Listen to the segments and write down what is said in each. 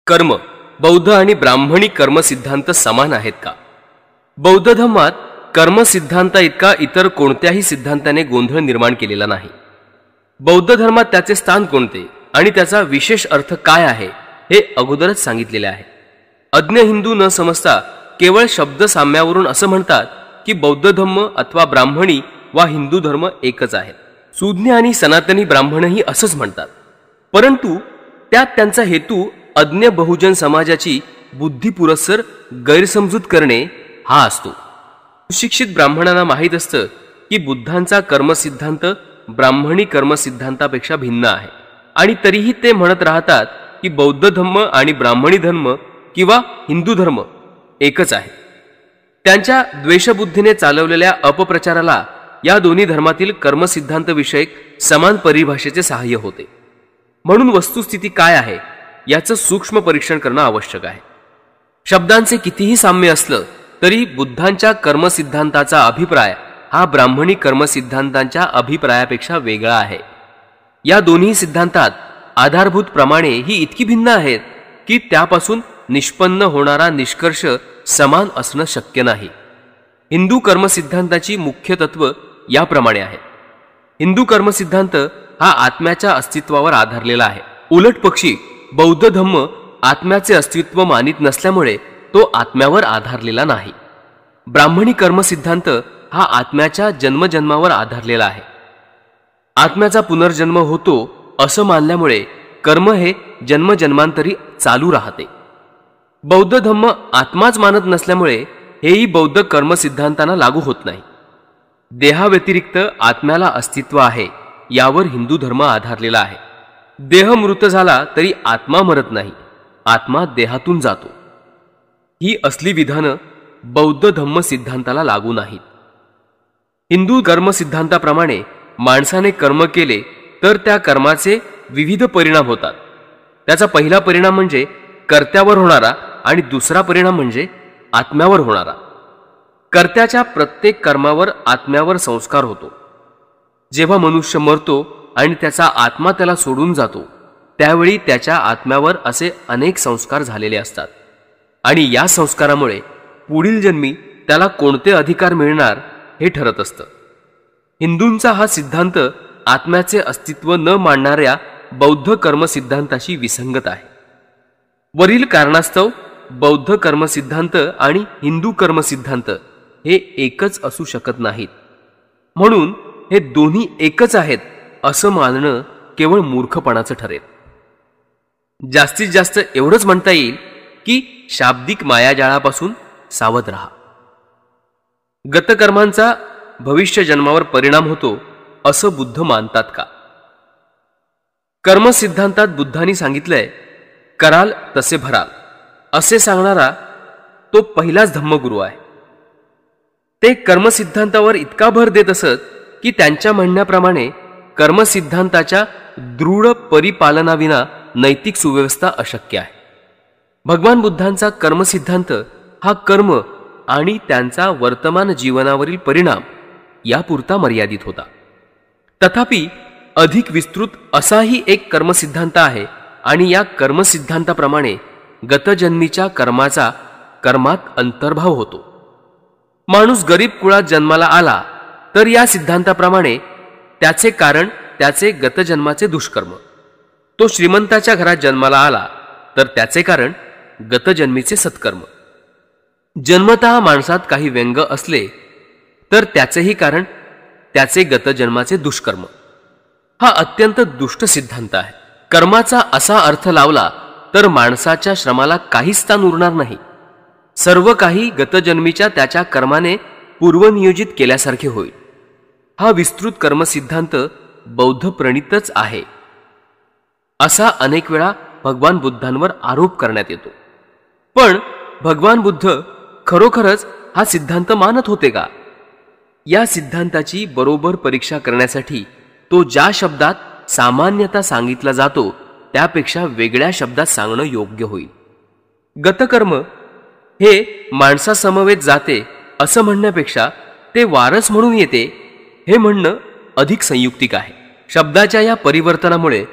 कर्म बौद्ध आणि ब्राह्मणी कर्म सिद्धांत समान आहेत का? बौद्ध धर्मात कर्म सिद्धांता इतका इतर कोणत्याही सिद्धांताने गोंधळ निर्माण केलेला नाही. बौद्ध धर्मात त्याचे स्थान कोणते आणि त्याचा विशेष अर्थ काय आहे हे अगोदरच सांगितलेले आहे. अज्ञ हिंदू न समजता केवळ शब्द साम्यावरून असं म्हणतात की बौद्ध धर्म अथवा ब्राह्मणी वा हिंदू धर्म एकच आहे. सुज्ञ आणि सनातनी ब्राह्मणही असंच म्हणतात, परंतु त्यात त्यांचा हेतू अज्ञ बहुजन समाजाची बुद्धिपुरस्सर गैरसमजूत करणे हा असतो. सुशिक्षित ब्राह्मणांना माहीत असतं की बुद्धांचा कर्मसिद्धांत ब्राह्मणी कर्मसिद्धांतापेक्षा भिन्न आहे आणि तरीही ते म्हणत राहतात की बौद्ध धर्म आणि ब्राह्मणी धर्म किंवा हिंदू धर्म एकच आहे. त्यांच्या द्वेषबुद्धीने चालवलेल्या अपप्रचाराला या दोन्ही धर्मातील कर्मसिद्धांत विषयक समान परिभाषेचे सहाय्य होते. म्हणून वस्तुस्थिती काय आहे याचं सूक्ष्म परीक्षण करणं आवश्यक आहे. शब्दांचे कितीही साम्य असलं तरी बुद्धांच्या कर्मसिद्धांताचा अभिप्राय हा ब्राह्मणी कर्मसिद्धांतांच्या अभिप्रायापेक्षा वेगळा आहे. या दोन्ही सिद्धांतात आधारभूत प्रमाणे ही इतकी भिन्न आहेत की त्यापासून निष्पन्न होणारा निष्कर्ष समान असणं शक्य नाही. हिंदू कर्मसिद्धांताची मुख्य तत्व याप्रमाणे आहे. हिंदू कर्मसिद्धांत हा आत्म्याच्या अस्तित्वावर आधारलेला आहे. उलट पक्षी बौद्ध धर्म आत्म्याचे अस्तित्व मानित नसल्यामुळे तो आत्म्यावर आधारलेला नाही. ब्राह्मणी कर्मसिद्धांत हा आत्म्याच्या जन्मजन्मावर आधारलेला आहे. आत्म्याचा पुनर्जन्म होतो असं मानल्यामुळे कर्म हे जन्मजन्मांतरी चालू राहते. बौद्ध धर्म आत्माच मानत नसल्यामुळे हेही बौद्ध कर्मसिद्धांतांना लागू होत नाही. देहाव्यतिरिक्त आत्म्याला अस्तित्व आहे यावर हिंदू धर्म आधारलेला आहे. देह मृत झाला तरी आत्मा मरत नाही, आत्मा देहातून जातो. ही असली विधानं बौद्ध धम्म सिद्धांताला लागू नाहीत. हिंदू कर्मसिद्धांताप्रमाणे माणसाने कर्म केले तर त्या कर्माचे विविध परिणाम होतात. त्याचा पहिला परिणाम म्हणजे कर्त्यावर होणारा आणि दुसरा परिणाम म्हणजे आत्म्यावर होणारा. कर्त्याच्या प्रत्येक कर्मावर आत्म्यावर संस्कार होतो. जेव्हा मनुष्य मरतो आणि त्याचा आत्मा त्याला सोडून जातो त्यावेळी त्याच्या आत्म्यावर असे अनेक संस्कार झालेले असतात आणि या संस्कारामुळे पुढील जन्मी त्याला कोणते अधिकार मिळणार हे ठरत असतं. हिंदूंचा हा सिद्धांत आत्म्याचे अस्तित्व न मानणाऱ्या बौद्ध कर्मसिद्धांताशी विसंगत आहे. वरील कारणास्तव बौद्ध कर्मसिद्धांत आणि हिंदू कर्मसिद्धांत हे एकच असू शकत नाहीत. म्हणून हे दोन्ही एकच आहेत असं मानणं केवळ मूर्खपणाचं ठरेल. जास्तीत जास्त एवढंच म्हणता येईल की शाब्दिक मायाजाळापासून सावध राहा. गतकर्मांचा भविष्य जन्मावर परिणाम होतो असं बुद्ध मानतात का? कर्मसिद्धांतात बुद्धांनी सांगितलंय, कराल तसे भराल असे सांगणारा तो पहिलाच धम्मगुरू आहे. ते कर्मसिद्धांतावर इतका भर देत असत की त्यांच्या म्हणण्याप्रमाणे कर्मसिद्धांताच्या दृढ परिपालनाविना नैतिक सुव्यवस्था अशक्य आहे. भगवान बुद्धांचा कर्मसिद्धांत हा कर्म आणि त्यांचा वर्तमान जीवनावरील परिणाम यापुरता मर्यादित होता. तथापि अधिक विस्तृत असाही एक कर्मसिद्धांत आहे आणि या कर्मसिद्धांताप्रमाणे गतजन्मीच्या कर्माचा कर्मात अंतर्भाव होतो. माणूस गरीब कुळात जन्माला आला तर या सिद्धांताप्रमाणे त्याचे कारण त्याचे गतजन्माचे दुष्कर्म. तो श्रीमंताच्या घरात जन्माला आला तर त्याचे कारण गतजन्मीचे सत्कर्म. जन्मतः माणसात काही व्यंग असले तर त्याचेही कारण त्याचे गतजन्माचे दुष्कर्म. हा अत्यंत दुष्ट सिद्धांत आहे. कर्माचा असा अर्थ लावला तर माणसाच्या श्रमाला काहीच स्थान उरणार नाही. सर्व काही गतजन्मीच्या त्याच्या कर्माने पूर्वनियोजित केल्यासारखे होईल. हा विस्तृत कर्मसिद्धांत बौद्ध प्रणीतच आहे असा अनेक वेळा भगवान बुद्धांवर आरोप करण्यात येतो. पण भगवान बुद्ध खरोखरच हा सिद्धांत मानत होते का? या सिद्धांताची बरोबर परीक्षा करण्यासाठी तो ज्या शब्दात सामान्यतः सांगितला जातो त्यापेक्षा वेगळ्या शब्दात सांगणं योग्य होईल. गतकर्म हे माणसासमवेत जाते असं म्हणण्यापेक्षा ते वारस म्हणून येते हे म्हणणं अधिक संयुक्तिक आहे. शब्दाच्या या परिवर्तनामुळे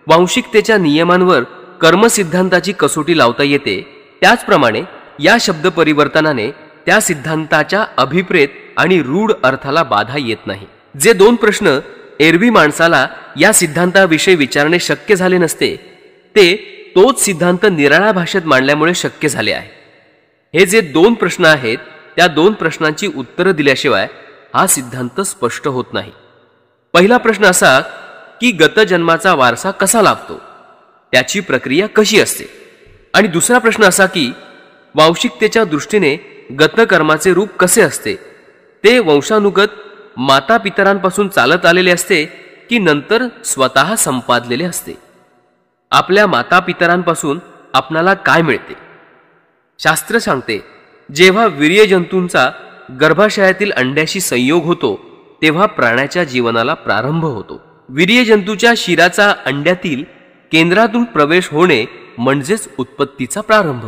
वांशिकतेच्या नियमांवर कर्मसिद्धांताची कसोटी लावता येते, त्याचप्रमाणे या शब्द परिवर्तनाने त्या सिद्धांताच्या अभिप्रेत आणि रूढ अर्थाला बाधा येत नाही. जे दोन प्रश्न एरवी माणसाला या सिद्धांताविषयी विचारणे शक्य झाले नसते, ते तोच सिद्धांत निराळ्या भाषेत मांडल्यामुळे शक्य झाले आहे. हे जे दोन प्रश्न आहेत, त्या दोन प्रश्नांची उत्तरं दिल्याशिवाय हा सिद्धांत स्पष्ट होत नाही. पहिला प्रश्न असा की गतजन्माचा वारसा कसा लाभतो, त्याची प्रक्रिया कशी असते. आणि दुसरा प्रश्न असा की वांशिकतेच्या दृष्टीने गतकर्माचे रूप कसे असते, ते वंशानुगत माता पितरांपासून चालत आलेले असते की नंतर स्वतः संपादलेले असते. आपल्या माता पितरांपासून आपणाला काय मिळते? शास्त्र सांगते, जेव्हा वीर्यजंतूंचा गर्भाशयातील अंड्याशी संयोग होतो तेव्हा प्राण्याच्या जीवनाला प्रारंभ होतो. वीर्यजंतूच्या शिराचा अंड्यातील केंद्रातून प्रवेश होणे म्हणजेच उत्पत्तीचा प्रारंभ.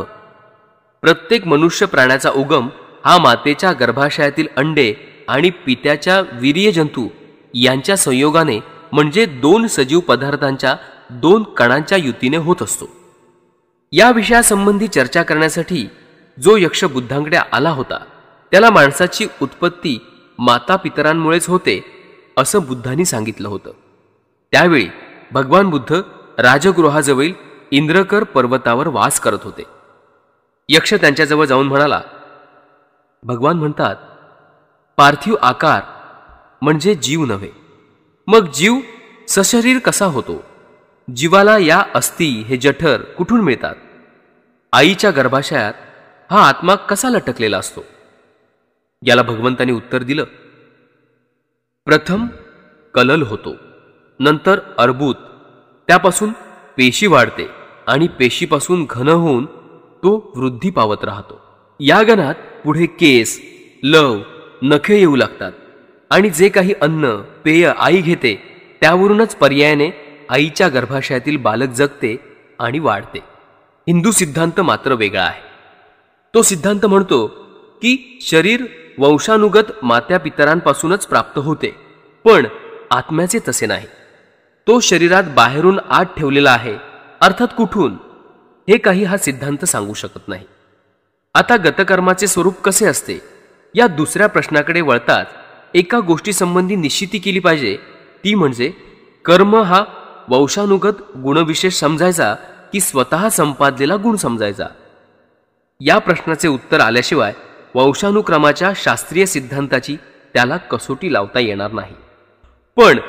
प्रत्येक मनुष्य प्राण्याचा उगम हा मातेच्या गर्भाशयातील अंडे आणि पित्याच्या वीर्यजंतू यांच्या संयोगाने म्हणजे दोन सजीव पदार्थांच्या दोन कणांच्या युतीने होत असतो. या विषयासंबंधी चर्चा करण्यासाठी जो यक्ष बुद्धांकडे आला होता, त्याला माणसाची उत्पत्ती माता पितरांमुळेच होते असं बुद्धांनी सांगितलं होतं. त्यावेळी भगवान बुद्ध राजगृहाजवळील इंद्रकर पर्वतावर वास करत होते. यक्ष त्यांच्याजवळ जाऊन म्हणाला, भगवान म्हणतात, पार्थिव आकार म्हणजे जीव नव्हे. मग जीव सशरीर कसा होतो? जीवाला या अस्थी हे जठर कुठून मिळतात? आईच्या गर्भाशयात हा आत्मा कसा लटकलेला असतो? याला भगवंतांनी उत्तर दिलं, प्रथम कलल होतो, नंतर अर्बुद, त्यापासून पेशी वाढते आणि पेशीपासून घन होऊन तो वृद्धी पावत राहतो. या गणात पुढे केस, लव, नखे येऊ लागतात आणि जे काही अन्न पेय आई घेते त्यावरूनच पर्यायाने आईच्या गर्भाशयातील बालक जगते आणि वाढते. हिंदू सिद्धांत मात्र वेगळा आहे. तो सिद्धांत म्हणतो की शरीर वंशानुगत मात्या पितरांपासूनच प्राप्त होते, पण आत्म्याचे तसे नाही. तो शरीरात बाहेरून आत ठेवलेला आहे, अर्थात कुठून, हे काही हा सिद्धांत सांगू शकत नाही. आता गतकर्माचे स्वरूप कसे असते या दुसऱ्या प्रश्नाकडे वळताच एका गोष्टीसंबंधी निश्चिती केली पाहिजे, ती म्हणजे कर्म हा वंशानुगत गुणविशेष समजायचा की स्वतः संपादलेला गुण समजायचा. या प्रश्नाचे उत्तर आल्याशिवाय वंशानुक्रमाच्या शास्त्रीय सिद्धांताची त्याला कसोटी लावता येणार नाही. पण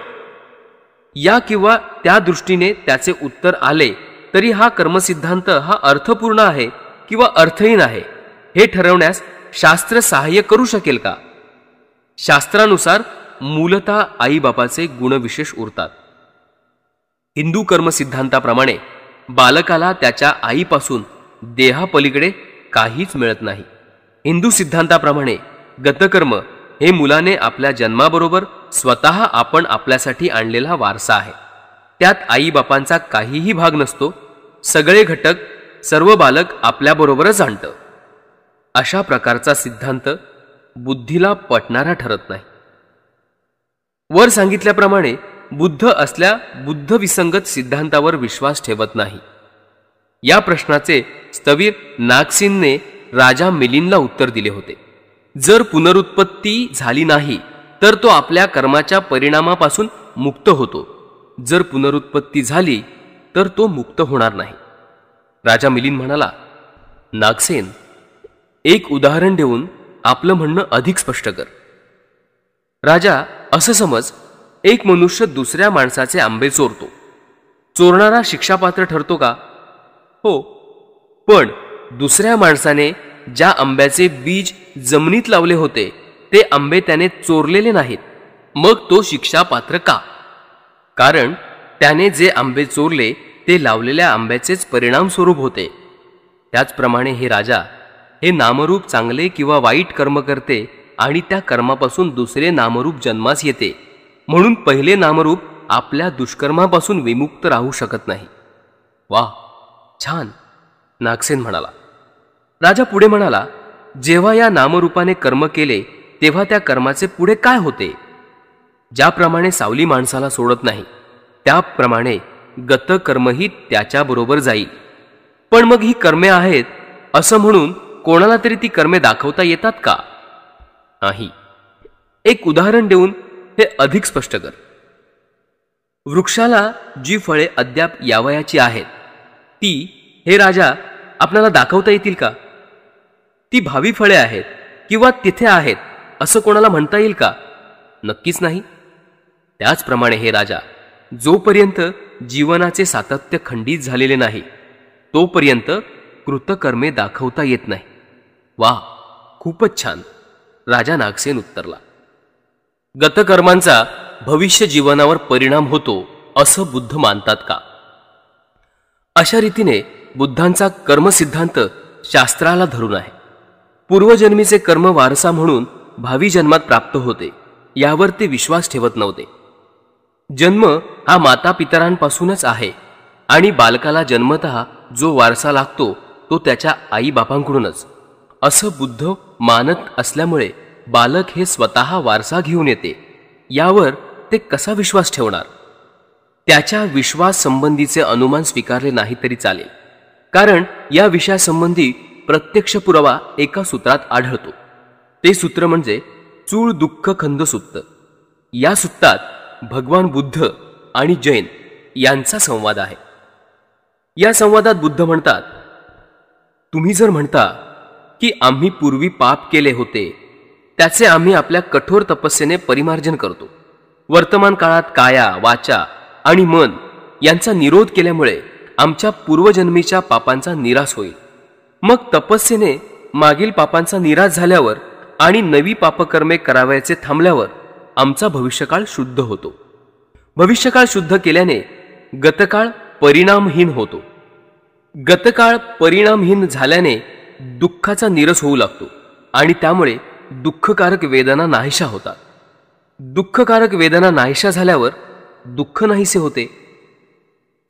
या किंवा त्या दृष्टीने त्याचे उत्तर आले तरी हा कर्मसिद्धांत हा अर्थपूर्ण आहे किंवा अर्थहीन आहे हे ठरवण्यास शास्त्र सहाय्य करू शकेल का? शास्त्रानुसार मूलतः आईबापाचे गुणविशेष उरतात. हिंदू कर्मसिद्धांताप्रमाणे बालकाला त्याच्या आईपासून देहापलीकडे काहीच मिळत नाही. हिंदू सिद्धांताप्रमाणे गतकर्म हे मुलाने आपल्या जन्माबरोबर स्वतः आपण आपल्यासाठी आणलेला वारसा आहे. त्यात आईबापांचा काहीही भाग नसतो. सगळे घटक सर्व बालक आपल्याबरोबरच आणतं. अशा प्रकारचा सिद्धांत बुद्धीला पटणारा ठरत नाही. वर सांगितल्याप्रमाणे बुद्ध असल्या बुद्धविसंगत सिद्धांतावर विश्वास ठेवत नाही. या प्रश्नाचे स्थवीर नागसेनने राजा मिलिंदला उत्तर दिले होते. जर पुनरुत्पत्ती झाली नाही तर तो आपल्या कर्माच्या परिणामापासून मुक्त होतो. जर पुनरुत्पत्ती झाली तर तो मुक्त होणार नाही. राजा मिलिंद म्हणाला, नागसेन, एक उदाहरण देऊन आपलं म्हणणं अधिक स्पष्ट कर. राजा, असं समज, एक मनुष्य दुसऱ्या माणसाचे आंबे चोरतो. चोरणारा शिक्षापात्र ठरतो का? हो. पण दुसऱ्या माणसाने ज्या आंब्याचे बीज जमिनीत लावले होते ते आंबे त्याने चोरलेले नाहीत, मग तो शिक्षापात्र का? कारण त्याने जे आंबे चोरले ते लावलेल्या आंब्याचेच परिणाम स्वरूप होते. त्याचप्रमाणे हे राजा, हे नामरूप चांगले किंवा वाईट कर्म करते आणि त्या कर्मापासून दुसरे नामरूप जन्मास येते, म्हणून पहिले नामरूप आपल्या दुष्कर्मापासून विमुक्त राहू शकत नाही. वा, छान, नागसेन म्हणाला. राजा पुढे म्हणाला, जेव्हा या नामरूपाने कर्म केले तेव्हा त्या कर्माचे पुढे काय होते? ज्याप्रमाणे सावली माणसाला सोडत नाही त्याप्रमाणे गतकर्मही त्याच्याबरोबर जाईल. पण मग ही कर्मे आहेत असं म्हणून कोणाला तरी ती कर्मे दाखवता येतात का? नाही. एक उदाहरण देऊन हे अधिक स्पष्ट कर. वृक्षाला जी फळे अद्याप यावयाची आहेत ती, हे राजा, आपल्याला दाखवता येतील का? ती भावी फळे आहेत किंवा तिथे आहेत असं कोणाला म्हणता येईल का? नक्कीच नाही. त्याचप्रमाणे हे राजा, जोपर्यंत जीवनाचे सातत्य खंडित झालेले नाही तोपर्यंत कृतकर्मे दाखवता येत नाही. वा, खूपच छान, राजा नागसेन उत्तरला. गतकर्मांचा भविष्य जीवनावर परिणाम होतो असं बुद्ध मानतात का? अशा रीतीने बुद्धांचा कर्मसिद्धांत शास्त्राला धरून आहे. पूर्वजन्मीचे कर्म वारसा म्हणून भावी जन्मात प्राप्त होते यावर ते विश्वास ठेवत नव्हते. जन्म हा माता पितरांपासूनच आहे आणि बालकाला जन्मतः जो वारसा लागतो तो त्याच्या आई बापांकडूनच असं बुद्ध मानत असल्यामुळे बालक हे स्वतः वारसा घेऊन येते यावर ते कसा विश्वास ठेवणार? त्याच्या विश्वास संबंधीचे अनुमान स्वीकारले नाही तरी चालेल, कारण या विषयासंबंधी प्रत्यक्ष पुरावा एका सूत्रात आढळतो. ते सूत्र म्हणजे चूळ दुःख खंद सुत्त. या सुत्तात भगवान बुद्ध आणि जैन यांचा संवाद आहे. या संवादात बुद्ध म्हणतात, तुम्ही जर म्हणता की आम्ही पूर्वी पाप केले होते त्याचे आम्ही आपल्या कठोर तपस्येने परिमार्जन करतो. वर्तमान काळात काया, वाचा आणि मन यांचा निरोध केल्यामुळे आमच्या पूर्वजन्मीच्या पापांचा निराश होईल. मग तपस्येने मागील पापांचा निराश झाल्यावर आणि नवी पापकर्मे करावयाचे थांबल्यावर आमचा भविष्यकाळ शुद्ध होतो. भविष्यकाळ शुद्ध केल्याने गतकाळ परिणामहीन होतो. गतकाळ परिणामहीन झाल्याने दुःखाचा निरस होऊ लागतो आणि त्यामुळे दुःखकारक वेदना नाहीशा होतात. दुःखकारक वेदना नाहीशा झाल्यावर दुःख नाहीसे होते.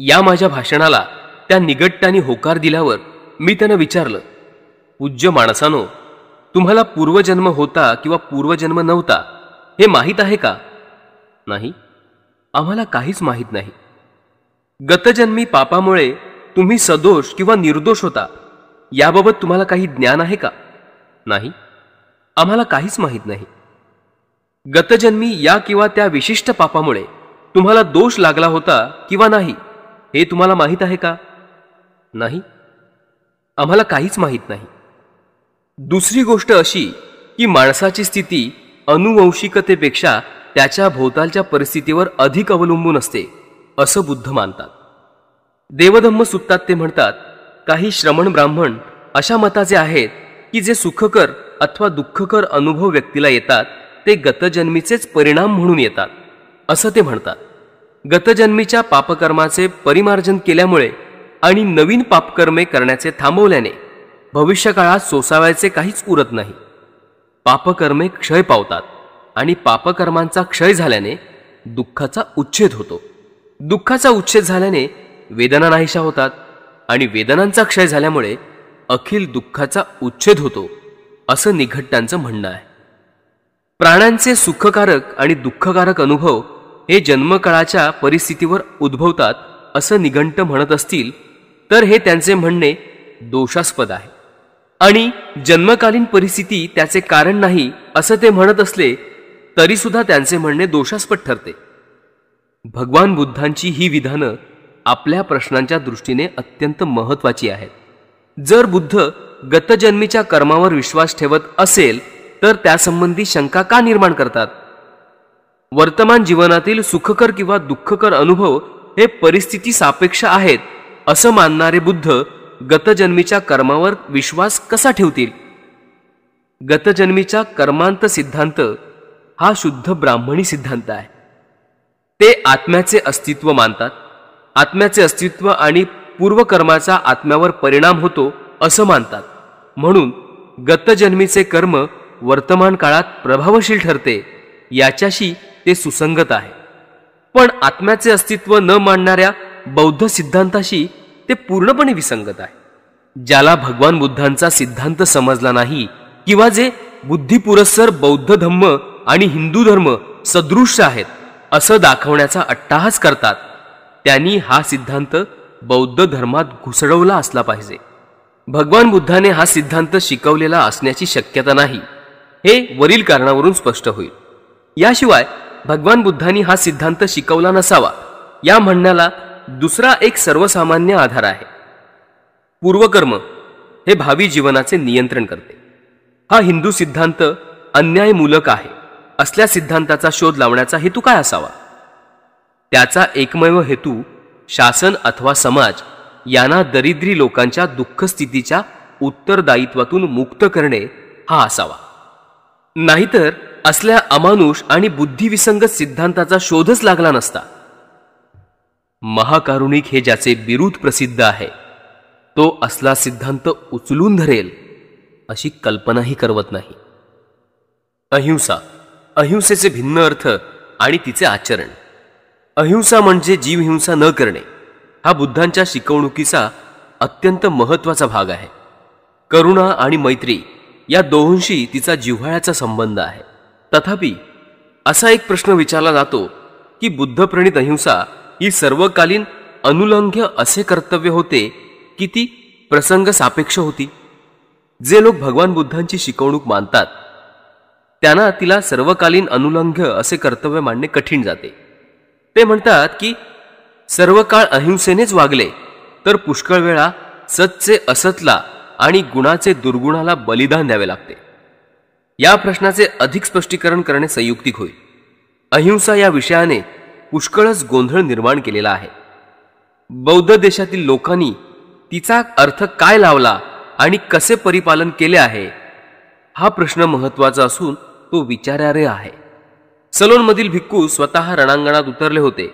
या माझ्या भाषणाला त्या निगट्टाने होकार दिल्यावर मी त्यांना विचारलं, पूज्य माणसानो, तुम्हाला पूर्वजन्म होता किंवा पूर्वजन्म नव्हता हे माहीत आहे का? नाही, आम्हाला काहीच माहीत नाही. गतजन्मी पापामुळे तुम्ही सदोष किंवा निर्दोष होता याबाबत तुम्हाला काही ज्ञान आहे का? नाही, आम्हाला काहीच माहीत नाही. गतजन्मी या किंवा त्या विशिष्ट पापामुळे तुम्हाला दोष लागला होता किंवा नाही हे तुम्हाला माहीत आहे का? नाही, आम्हाला काहीच माहीत नाही. दुसरी गोष्ट अशी की माणसाची स्थिती अनुवंशिकतेपेक्षा त्याच्या भोवतालच्या परिस्थितीवर अधिक अवलंबून असते असं बुद्ध मानतात. देवधम्म सुत्तात ते म्हणतात, काही श्रमण ब्राह्मण अशा मताचे आहेत की जे सुखकर अथवा दुःखकर अनुभव व्यक्तीला येतात ते गतजन्मीचेच परिणाम म्हणून येतात असं ते म्हणतात. गतजन्मीच्या पापकर्माचे परिमार्जन केल्यामुळे आणि नवीन पापकर्मे करण्याचे थांबवल्याने भविष्यकाळात सोसावयाचे काहीच उरत नाही. पापकर्मे क्षय पावतात आणि पापकर्मांचा क्षय झाल्याने दुःखाचा उच्छेद होतो. दुःखाचा उच्छेद झाल्याने वेदना नाहीशा होतात आणि वेदनांचा क्षय झाल्यामुळे अखिल दुःखाचा उच्छेद होतो असं निघट्टांचं म्हणणं आहे. प्राण्यांचे सुखकारक आणि दुःखकारक अनुभव हे जन्मकाळाच्या परिस्थितीवर उद्भवतात असं निघंट म्हणत असतील तर हे त्यांचे म्हणणे दोषास्पद आहे आणि जन्मकालीन परिस्थिती त्याचे कारण नाही असं ते म्हणत असले तरी सुद्धा त्यांचे म्हणणे दोषास्पद ठरते. भगवान बुद्धांची ही विधानं आपल्या प्रश्नांच्या दृष्टीने अत्यंत महत्वाची आहेत. जर बुद्ध गतजन्मीच्या कर्मावर विश्वास ठेवत असेल तर त्यासंबंधी शंका का निर्माण करतात? वर्तमान जीवनातील सुखकर किंवा दुःखकर अनुभव हे परिस्थिती सापेक्ष आहेत असं मानणारे बुद्ध गतजन्मीच्या कर्मावर विश्वास कसा ठेवतील? गतजन्मीच्या कर्मांत सिद्धांत हा शुद्ध ब्राह्मणी सिद्धांत आहे. ते आत्म्याचे अस्तित्व मानतात. आत्म्याचे अस्तित्व आणि पूर्वकर्माचा आत्म्यावर परिणाम होतो असं मानतात. म्हणून गतजन्मीचे कर्म वर्तमान काळात प्रभावशील ठरते याच्याशी ते सुसंगत आहे. पण आत्म्याचे अस्तित्व न मानणाऱ्या बौद्ध सिद्धांताशी ते पूर्णपणे विसंगत आहे. ज्याला भगवान बुद्धांचा सिद्धांत समजला नाही किंवा जे बुद्धिपुरस्सर बौद्ध धम्म आणि हिंदू धर्म सदृश्य आहेत असं दाखवण्याचा अट्टाहास करतात त्यांनी हा सिद्धांत बौद्ध धर्मात घुसडवला असला पाहिजे. भगवान बुद्धाने हा सिद्धांत शिकवलेला असण्याची शक्यता नाही, हे वरील कारणावरून स्पष्ट होईल. याशिवाय भगवान बुद्धांनी हा सिद्धांत शिकवला नसावा या म्हणण्याला दुसरा एक सर्वसामान्य आधार आहे. पूर्वकर्म हे भावी जीवनाचे नियंत्रण करते. हा हिंदू सिद्धांत अन्यायमूलक आहे असल्या सिद्धांताचा शोध लावण्याचा हेतू काय असावा? त्याचा एकमेव हेतू शासन अथवा समाज यांना दरिद्री लोकांच्या दुःखस्थितीच्या उत्तरदायित्वातून मुक्त करणे हा असावा. नाहीतर असल्या अमानुष आणि बुद्धिविसंगत सिद्धांताचा शोधच लागला नसता. महाकारुणिक हे ज्याचे बिरुद प्रसिद्ध आहे तो असला सिद्धांत उचलून धरेल अशी कल्पनाही करवत नाही. अहिंसा, अहिंसेचे भिन्न अर्थ आणि तिचे आचरण. अहिंसा म्हणजे जीवहिंसा न करणे हा बुद्धांच्या शिकवणुकीचा अत्यंत महत्वाचा भाग आहे. करुणा आणि मैत्री या दोहोंशी तिचा जिव्हाळ्याचा संबंध आहे. तथापि असा एक प्रश्न विचारला जातो की बुद्धप्रणित अहिंसा ही सर्वकालीन अनुलंघ्य असे कर्तव्य होते की ती प्रसंग सापेक्ष होती. जे लोक भगवान बुद्धांची शिकवणूक मानतात त्यांना तिला सर्वकालीन अनुलंघ्य असे कर्तव्य मानणे कठीण जाते. ते म्हणतात की सर्व काळ अहिंसेनेच वागले तर पुष्कळ वेळा सतचे असतला आणि गुणाचे दुर्गुणाला बलिदान द्यावे लागते. या प्रश्नाचे अधिक स्पष्टीकरण करणे संयुक्तिक होईल. अहिंसा या विषयाने पुष्कळच गोंधळ निर्माण केलेला आहे. बौद्ध देशातील लोकांनी तिचा अर्थ काय लावला आणि कसे परिपालन केले आहे हा प्रश्न महत्वाचा असून तो विचारार्ह आहे. सलोनमधील भिक्खू स्वतः रणांगणात उतरले होते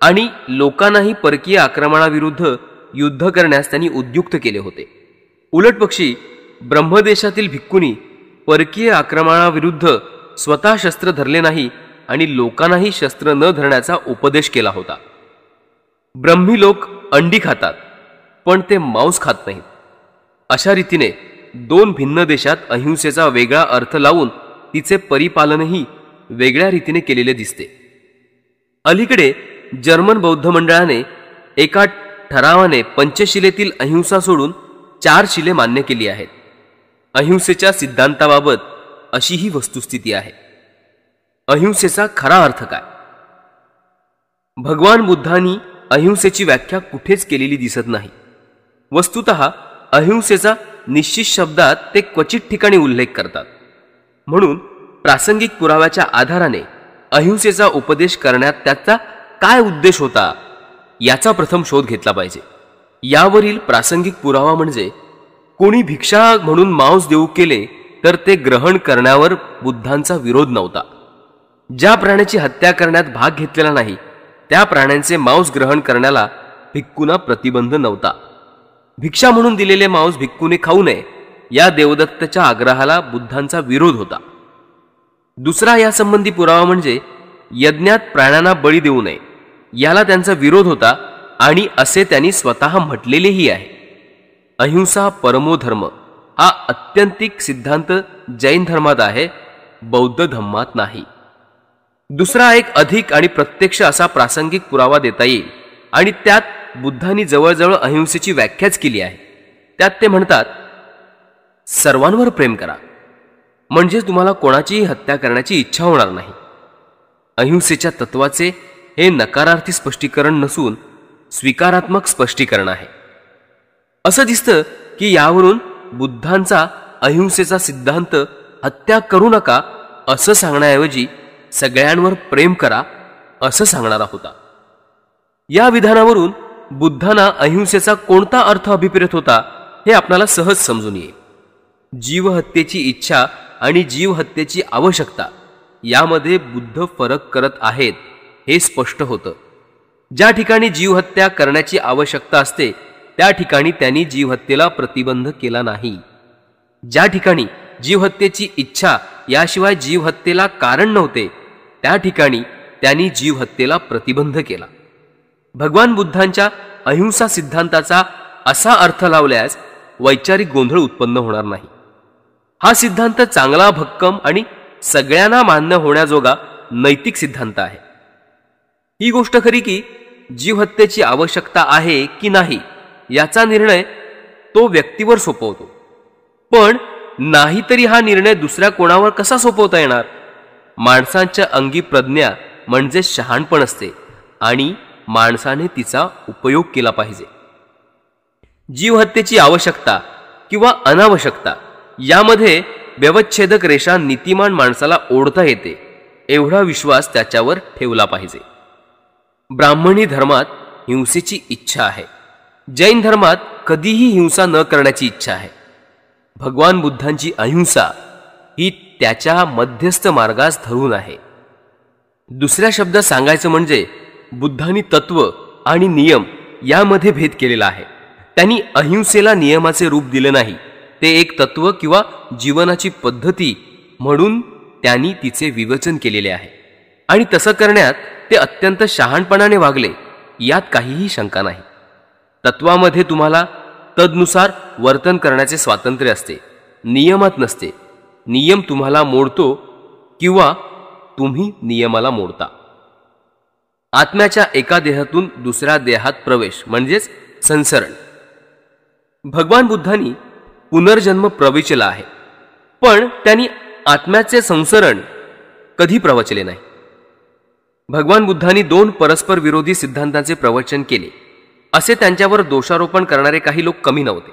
आणि लोकांनाही परकीय आक्रमणाविरुद्ध युद्ध करण्यास त्यांनी उद्युक्त केले होते. उलटपक्षी ब्रह्मदेशातील भिक्खूंनी परकीय आक्रमणाविरुद्ध स्वतः शस्त्र धरले नाही आणि लोकांनाही शस्त्र न धरण्याचा उपदेश केला होता. ब्रह्मी लोक अंडी खातात पण ते मांस खात नाहीत. अशा रीतीने दोन भिन्न देशात अहिंसेचा वेगळा अर्थ लावून तिचे परिपालनही वेगळ्या रीतीने केलेले दिसते. अलीकडे जर्मन बौद्ध मंडळाने एका ठरावाने पंचशिलेतील अहिंसा सोडून 4 शिले मान्य केली आहेत. अहिंसेच्या सिद्धांताबाबत अशी ही वस्तुस्थिती आहे. अहिंसेचा खरा अर्थ काय? भगवान बुद्धांनी अहिंसेची व्याख्या कुठेच केलेली दिसत नाही. वस्तुतः अहिंसेचा निश्चित शब्दात ते क्वचित ठिकाणी उल्लेख करतात. म्हणून प्रासंगिक पुराव्याच्या आधाराने अहिंसेचा उपदेश करण्यात त्याचा काय उद्देश होता याचा प्रथम शोध घेतला पाहिजे. यावरील प्रासंगिक पुरावा म्हणजे कोणी भिक्षा म्हणून मांस देऊ केले तर ते ग्रहण करण्यावर बुद्धांचा विरोध नव्हता. ज्या प्राण्याची हत्या करण्यात भाग घेतलेला नाही त्या प्राण्यांचे मांस ग्रहण करण्याला भिक्खूंना प्रतिबंध नव्हता. भिक्षा म्हणून दिलेले मांस भिक्खूने खाऊ नये या देवदत्तच्या आग्रहाला बुद्धांचा विरोध होता. दुसरा यासंबंधी पुरावा म्हणजे यज्ञात प्राण्यांना बळी देऊ नये याला त्यांचा विरोध होता आणि असे त्यांनी स्वतः म्हटलेलेही आहे. अहिंसा परमो धर्म हा अत्यंतिक सिद्धांत जैन धर्मात आहे, बौद्ध धर्मात नाही. दुसरा एक अधिक आणि प्रत्यक्ष असा प्रासंगिक पुरावा देता येईल आणि त्यात बुद्धांनी जवळजवळ अहिंसेची व्याख्याच केली आहे. त्यात ते म्हणतात, सर्वांवर प्रेम करा म्हणजे तुम्हाला कोणाचीही हत्या करण्याची इच्छा होणार नाही. अहिंसेच्या तत्वाचे हे नकारार्थी स्पष्टीकरण नसून स्वीकारात्मक स्पष्टीकरण आहे. असं दिसतं की यावरून बुद्धांचा अहिंसेचा सिद्धांत हत्या करू नका असं सांगण्याऐवजी सगळ्यांवर प्रेम करा असं सांगणारा होता. या विधानावरून बुद्धांना अहिंसेचा कोणता अर्थ अभिप्रेत होता हे आपल्याला सहज समजून येईल. जीवहत्येची इच्छा आणि जीवहत्येची आवश्यकता यामध्ये बुद्ध फरक करत आहेत हे स्पष्ट होतं. ज्या ठिकाणी जीवहत्या करण्याची आवश्यकता असते त्या ठिकाणी त्यांनी जीवहत्येला प्रतिबंध केला नाही. ज्या ठिकाणी जीवहत्येची इच्छा याशिवाय जीवहत्येला कारण नव्हते त्या ठिकाणी त्यांनी जीवहत्येला प्रतिबंध केला. भगवान बुद्धांच्या अहिंसा सिद्धांताचा असा अर्थ लावल्यास वैचारिक गोंधळ उत्पन्न होणार नाही. हा सिद्धांत चांगला, भक्कम आणि सगळ्यांना मान्य होण्याजोगा नैतिक सिद्धांत आहे. ही गोष्ट खरी की जीवहत्येची आवश्यकता आहे की नाही याचा निर्णय तो व्यक्तीवर सोपवतो. पण नाहीतरी हा निर्णय दुसऱ्या कोणावर कसा सोपवता येणार? माणसांच्या अंगी प्रज्ञा म्हणजे शहाणपण असते आणि माणसाने तिचा उपयोग केला पाहिजे. जीवहत्येची आवश्यकता किंवा अनावश्यकता यामध्ये व्यवच्छेदक रेषा नीतिमान माणसाला ओढता येते एवढा विश्वास त्याच्यावर ठेवला पाहिजे. ब्राह्मणी धर्मात हिंसेची इच्छा आहे. जैन धर्मात कधीही हिंसा न करण्याची इच्छा आहे. भगवान बुद्धांची अहिंसा ही त्याच्या मध्यस्थ मार्गास धरून आहे. दुसऱ्या शब्दात सांगायचं म्हणजे बुद्धांनी तत्व आणि नियम यामध्ये भेद केलेला आहे. त्यांनी अहिंसेला नियमाचे रूप दिले नाही, ते एक तत्व किंवा जीवनाची पद्धती म्हणून त्यांनी तिचे विवेचन केलेले आहे आणि तसं करण्यात ते अत्यंत शहाणपणाने वागले यात काहीही शंका नाही. तत्वामध्ये तुम्हाला तदनुसार वर्तन करण्याचे स्वातंत्र्य असते, नियमात नसते. नियम तुम्हाला मोडतो किंवा तुम्ही नियमाला मोडता. आत्म्याच्या एका देहातून दुसऱ्या देहात प्रवेश म्हणजेच संसरण. भगवान बुद्धांनी पुनर्जन्म प्रवचला आहे, पण त्यांनी आत्म्याचे संसरण कधी प्रवचले नाही. भगवान बुद्धांनी दोन परस्पर विरोधी सिद्धांतांचे प्रवचन केले असे त्यांच्यावर दोषारोपण करणारे काही लोक कमी नव्हते.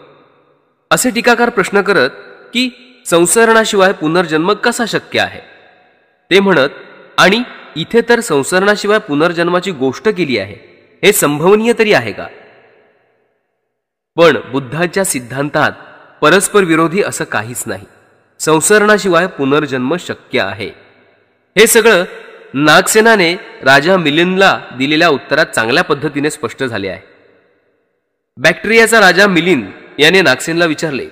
असे टीकाकार प्रश्न करत की संसरणाशिवाय पुनर्जन्म कसा शक्य आहे ते म्हणत, आणि इथे तर संसरणाशिवाय पुनर्जन्माची गोष्ट केली आहे, हे संभवनीय तरी आहे का? पण बुद्धाच्या सिद्धांतात परस्पर विरोधी असं काहीच नाही. संसरणाशिवाय पुनर्जन्म शक्य आहे. हे सगळं नागसेनाने राजा मिलिंदला दिलेल्या उत्तरात चांगल्या पद्धतीने स्पष्ट झाले आहे. बॅक्ट्रियाचा राजा मिलिंद याने नागसेनला विचारले,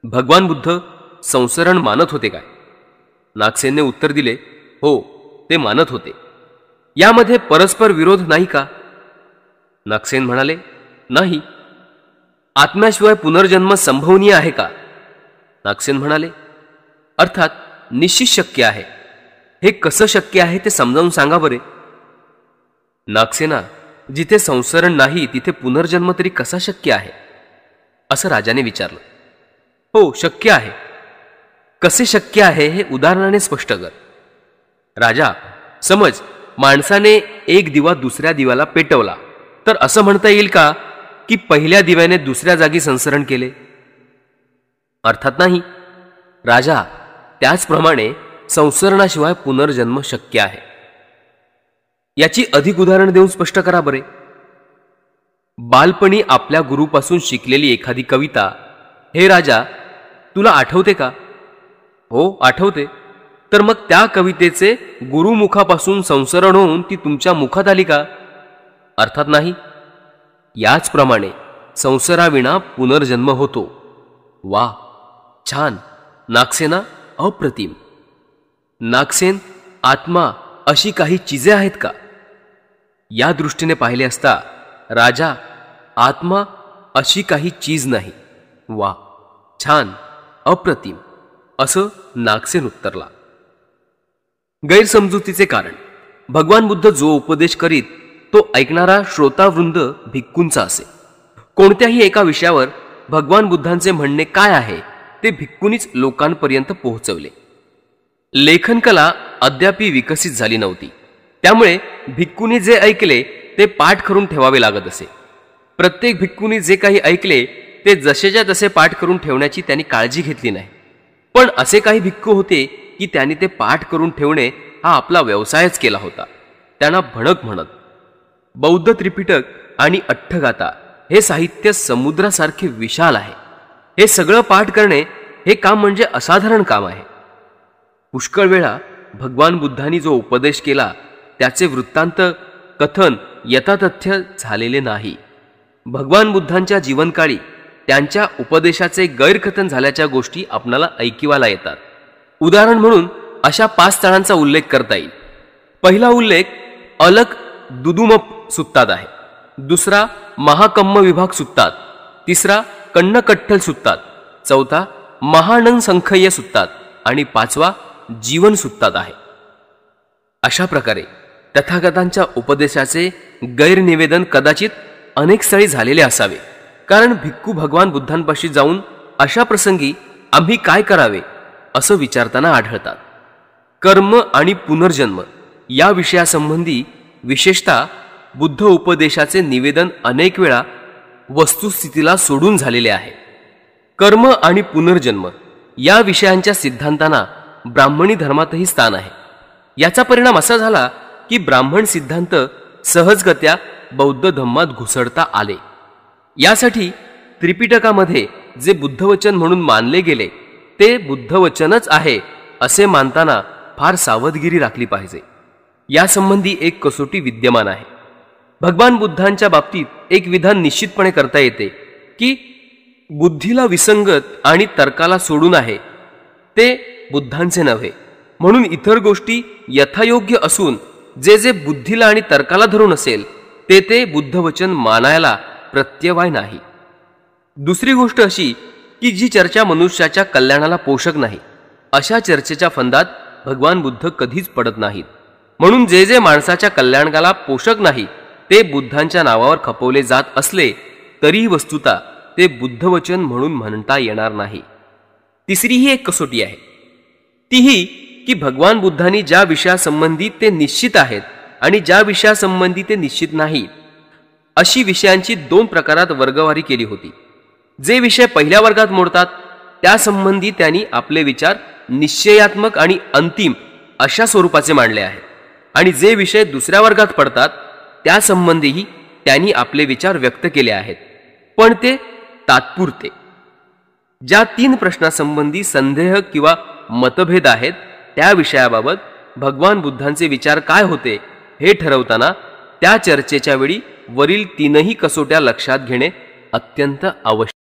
भगवान बुद्ध संसरण मानत होते काय? नागसेनने उत्तर दिले, हो, ते मानत होते. यामध्ये परस्पर विरोध नाही का? नागसेन म्हणाले, नाही. आत्म्याशिवाय पुनर्जन्म संभवनीय आहे का? नागसेन म्हणाले, अर्थात निश्चित शक्य आहे. हे कसं शक्य आहे ते समजावून सांगा बरे. नागसेना, जिथे संसरण नाही तिथे पुनर्जन्म तरी कसा शक्य आहे असं राजाने विचारलं. हो, शक्य आहे. कसे शक्य आहे हे उदाहरणाने स्पष्ट कर. राजा, समज माणसाने एक दिवा दुसऱ्या दिव्याला पेटवला, तर असं म्हणता येईल का की पहिल्या दिव्याने दुसऱ्या जागी संसरण केले? अर्थात नाही. राजा, त्याचप्रमाणे संसरणाशिवाय पुनर्जन्म शक्य आहे. याची अधिक उदाहरण देऊन स्पष्ट करा बरे. बालपणी आपल्या गुरुपासून शिकलेली एखादी कविता, हे राजा, तुला आठवते का? हो, आठवते. तर मग त्या कवितेचे गुरुमुखापासून संसरण होऊन ती तुमच्या मुखात आली का? अर्थात नाही. याचप्रमाणे संसाराविना पुनर्जन्म होतो. वा, छान. नागसेना, अप्रतिम. नागसेन, आत्मा अशी काही चिजे आहेत का? या दृष्टीने पाहिले असता राजा, आत्मा अशी काही चीज नाही. वा, छान, अप्रतिम, असं नागसेन उत्तरला. गैरसमजुतीचे कारण. भगवान बुद्ध जो उपदेश करीत तो ऐकणारा श्रोतावृंद भिक्खूंचा असे. कोणत्याही एका विषयावर भगवान बुद्धांचे म्हणणे काय आहे ते भिक्खूंनीच लोकांपर्यंत पोहोचवले. लेखनकला अद्यापी विकसित झाली नव्हती, त्यामुळे भिक्खूंनी जे ऐकले ते पाठ करून ठेवावे लागत असे. प्रत्येक भिक्खूंनी जे काही ऐकले ते जसेच्या तसे पाठ करून ठेवण्याची त्यांनी काळजी घेतली नाही. पण असे काही भिक्खू होते की त्यांनी ते पाठ करून ठेवणे हा आपला व्यवसायच केला होता. त्यांना भणक म्हणत. बौद्ध त्रिपिटक आणि अठ्ठगाथा हे साहित्य समुद्रासारखे विशाल आहे. हे सगळं पाठ करणे हे काम म्हणजे असाधारण काम आहे. पुष्कळ वेळा भगवान बुद्धांनी जो उपदेश केला त्याचे वृत्तांत कथन यथातथ्य झालेले नाही. भगवान बुद्धांच्या जीवनकाळी त्यांच्या उपदेशाचे गैरकथन झाल्याच्या गोष्टी आपणाला ऐकिवाला येतात. उदाहरण म्हणून अशा 5 स्थळांचा उल्लेख करता येईल. पहिला उल्लेख अलक दुदुमप सुत्तात आहे. दुसरा महाकम्म विभाग सुत्तात. तिसरा कन्नकट्ठल सुत्तात. चौथा महानंग संखय्य सुत्तात आणि 5वा जीवन सुत्तात आहे. अशा प्रकारे तथागतांच्या उपदेशाचे गैरनिवेदन कदाचित अनेक स्थळी झालेले असावे, कारण भिक्खू भगवान बुद्धांपाशी जाऊन अशा प्रसंगी आम्ही काय करावे असं विचारताना आढळतात. कर्म आणि पुनर्जन्म या विषयासंबंधी विशेषतः बुद्ध उपदेशाचे निवेदन अनेक वेळा वस्तुस्थितीला सोडून झालेले आहे. कर्म आणि पुनर्जन्म या विषयांच्या सिद्धांतांना ब्राह्मणी धर्मातही स्थान आहे. याचा परिणाम असा झाला की ब्राह्मण सिद्धांत सहजगत्या बौद्ध धर्मात घुसडता आले. यासाठी त्रिपिटकामध्ये जे बुद्धवचन म्हणून मानले गेले ते बुद्धवचनच आहे असे मानताना फार सावधगिरी राखली पाहिजे. यासंबंधी एक कसोटी विद्यमान आहे. भगवान बुद्धांच्या बाबतीत एक विधान निश्चितपणे करता येते की बुद्धीला विसंगत आणि तर्काला सोडून आहे ते बुद्धांचे नव्हे, म्हणून इतर गोष्टी यथायोग्य असून जे जे बुद्धीला आणि तर्काला धरून असेल ते ते बुद्धवचन मानायला प्रत्यवाय नाही. दुसरी गोष्ट अशी की जी चर्चा मनुष्याच्या कल्याणाला पोषक नाही अशा चर्चेच्या फंदात भगवान बुद्ध कधीच पडत नाहीत. म्हणून जे जे माणसाच्या कल्याणाला पोषक नाही ते बुद्धांच्या नावावर खपवले जात असले तरीही वस्तुतः ते बुद्धवचन म्हणून म्हणता येणार नाही. तिसरीही एक कसोटी आहे, तीही की भगवान बुद्धांनी ज्या विषयासंबंधी ते निश्चित आहेत आणि ज्या विषयासंबंधी ते निश्चित नाहीत अशी विषयांची दोन प्रकारात वर्गवारी केली होती. जे विषय पहिल्या वर्गात मोडतात त्यासंबंधी त्यांनी आपले विचार निश्चयात्मक आणि अंतिम अशा स्वरूपाचे मांडले आहेत, आणि जे विषय दुसऱ्या वर्गात पडतात त्यासंबंधीही त्यांनी आपले विचार व्यक्त केले आहेत, पण ते तात्पुरते. ज्या तीन प्रश्नासंबंधी संदेह किंवा मतभेद आहेत त्या विषयाबाबत भगवान बुद्धांचे विचार काय होते हे ठरवताना त्या चर्चेच्या वेळी वरील तीनही कसोट्या लक्षात घेणे अत्यंत आवश्यक.